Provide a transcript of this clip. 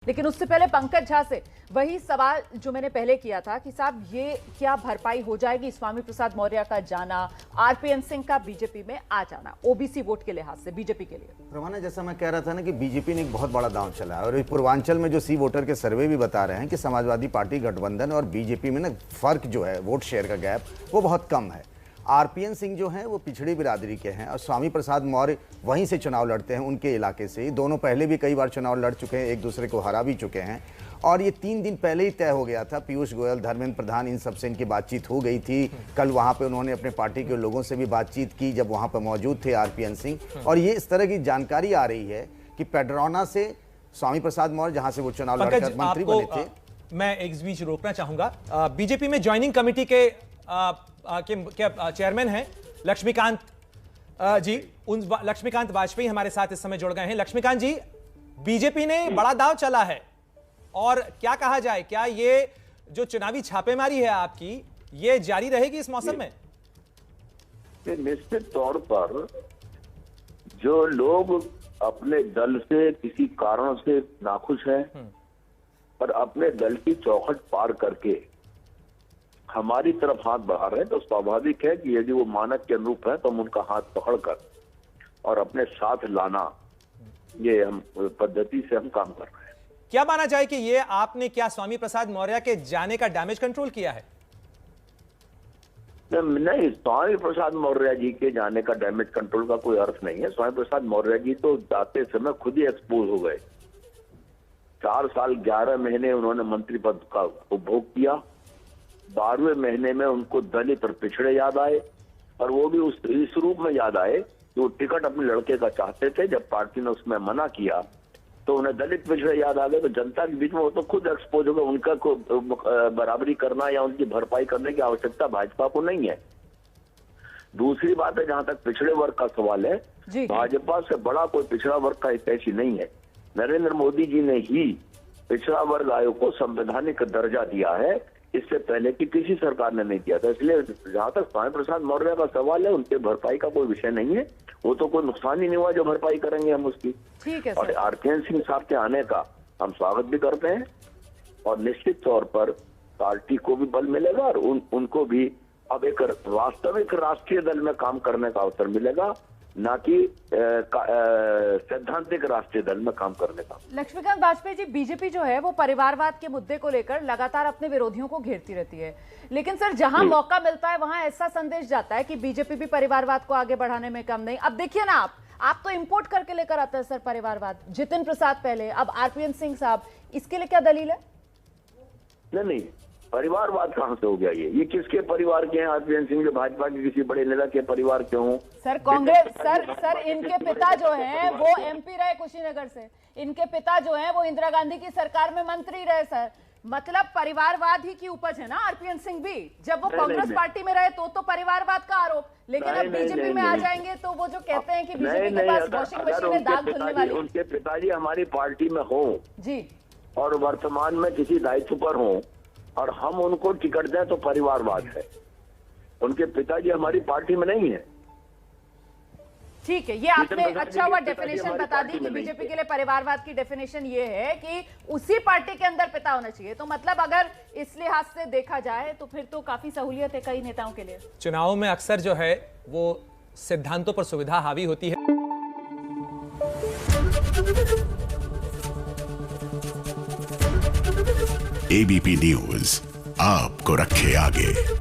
लेकिन उससे पहले पंकज झा से वही सवाल जो मैंने पहले किया था कि साहब ये क्या भरपाई हो जाएगी स्वामी प्रसाद मौर्य का जाना, आरपीएन सिंह का बीजेपी में आ जाना ओबीसी वोट के लिहाज से बीजेपी के लिए। रवाना, जैसा मैं कह रहा था ना कि बीजेपी ने एक बहुत बड़ा दांव चला है और पूर्वांचल में जो सी वोटर के सर्वे भी बता रहे हैं कि समाजवादी पार्टी गठबंधन और बीजेपी में ना फर्क जो है वोट शेयर का गैप वो बहुत कम है। आरपीएन सिंह जो हैं वो पिछड़ी बिरादरी के हैं और स्वामी प्रसाद मौर्य वहीं से चुनाव लड़ते हैं, उनके इलाके से ही। दोनों पहले भी कई बार चुनाव लड़ चुके हैं, एक दूसरे को हरा भी चुके हैं और ये 3 दिन पहले ही तय हो गया था। पीयूष गोयल, धर्मेंद्र प्रधान, इन सबसे इनकी बातचीत हो गई थी। कल वहाँ पे उन्होंने अपने पार्टी के लोगों से भी बातचीत की जब वहाँ पर मौजूद थे आरपीएन सिंह। और ये इस तरह की जानकारी आ रही है कि पेड्रोना से स्वामी प्रसाद मौर्य, जहाँ से वो चुनाव लड़कर मंत्री बने थे। मैं एक बीच रोकना चाहूंगा, बीजेपी में ज्वाइनिंग कमेटी के चेयरमैन हैं लक्ष्मीकांत जी। उन लक्ष्मीकांत वाजपेयी हमारे साथ इस समय जुड़ गए हैं। लक्ष्मीकांत जी, बीजेपी ने बड़ा दांव चला है और क्या कहा जाए, क्या ये जो चुनावी छापेमारी है आपकी ये जारी रहेगी इस मौसम में? निश्चित तौर पर जो लोग अपने दल से किसी कारण से नाखुश हैं और अपने दल की चौखट पार करके हमारी तरफ हाथ बढ़ा रहे हैं तो स्वाभाविक है कि यदि वो मानक के अनुरूप है तो हम उनका हाथ पकड़कर और अपने साथ लाना, ये हम पद्धति से हम काम कर रहे हैं। क्या माना जाए कि ये आपने क्या स्वामी प्रसाद मौर्य के जाने का डैमेज कंट्रोल किया है? नहीं, स्वामी प्रसाद मौर्य जी के जाने का डैमेज कंट्रोल का कोई अर्थ नहीं है। स्वामी प्रसाद मौर्य जी तो जाते समय खुद ही एक्सपोज हो गए। 4 साल 11 महीने उन्होंने मंत्री पद का उपभोग किया। 12वें महीने में उनको दलित और पिछड़े याद आए और वो भी इस रूप में याद आए कि वो टिकट अपने लड़के का चाहते थे। जब पार्टी ने उसमें मना किया तो उन्हें दलित पिछड़े याद आ गए। तो जनता के बीच में वो तो खुद एक्सपोज हो गए। उनका को बराबरी करना या उनकी भरपाई करने की आवश्यकता भाजपा को नहीं है। दूसरी बात है, जहां तक पिछड़े वर्ग का सवाल है, भाजपा से बड़ा कोई पिछड़ा वर्ग का हितैषी नहीं है। नरेंद्र मोदी जी ने ही पिछड़ा वर्ग आयोग को संवैधानिक दर्जा दिया है, इससे पहले की किसी सरकार ने नहीं किया था। इसलिए जहां तक स्वामी प्रसाद मौर्य का सवाल है, उनके भरपाई का कोई विषय नहीं है। वो तो कोई नुकसान ही नहीं हुआ जो भरपाई करेंगे हम उसकी। ठीक है। और आरपीएन सिंह साहब के आने का हम स्वागत भी करते हैं और निश्चित तौर पर पार्टी को भी बल मिलेगा और उनको भी अब एक वास्तविक राष्ट्रीय दल में काम करने का अवसर मिलेगा, ना कि सैद्धांतिक राष्ट्रीय दल में काम करने का। लक्ष्मीकांत वाजपेयी जी, बीजेपी जो है वो परिवारवाद के मुद्दे को लेकर लगातार अपने विरोधियों को घेरती रहती है, लेकिन सर जहां मौका मिलता है वहां ऐसा संदेश जाता है कि बीजेपी भी परिवारवाद को आगे बढ़ाने में कम नहीं। अब देखिए ना, आप तो इंपोर्ट करके लेकर आते हैं सर परिवारवाद। जितिन प्रसाद पहले, अब आरपीएन सिंह साहब, इसके लिए क्या दलील है? नहीं, परिवारवाद कहां से हो गया? ये किसके परिवार के हैं? आरपीएन सिंह जो भाजपा के किसी बड़े नेता के परिवार के हों? सर कांग्रेस, सर इनके पिता जो हैं वो एमपी रहे कुशीनगर से। इनके पिता जो हैं वो इंदिरा गांधी की सरकार में मंत्री रहे सर। मतलब परिवारवाद ही की उपज है ना आरपीएन सिंह भी। जब वो कांग्रेस पार्टी में रहे तो परिवारवाद का आरोप, लेकिन अब बीजेपी में आ जाएंगे तो वो जो कहते हैं कि बीजेपी के पास वॉशिंग मशीन में दाग धुलने वाली। उनके पिताजी हमारी पार्टी में हो जी और वर्तमान में किसी दायित्व पर हो और हम उनको टिकट दें तो परिवारवाद है। उनके पिताजी हमारी पार्टी में नहीं है। ठीक है, ये आपने अच्छा हुआ डेफिनेशन बता दी कि बीजेपी के लिए परिवारवाद की डेफिनेशन ये है कि उसी पार्टी के अंदर पिता होना चाहिए। तो मतलब अगर इस लिहाज से देखा जाए तो फिर तो काफी सहूलियत है कई नेताओं के लिए। चुनाव में अक्सर जो है वो सिद्धांतों पर सुविधा हावी होती है। एबीपी न्यूज आपको रखे आगे।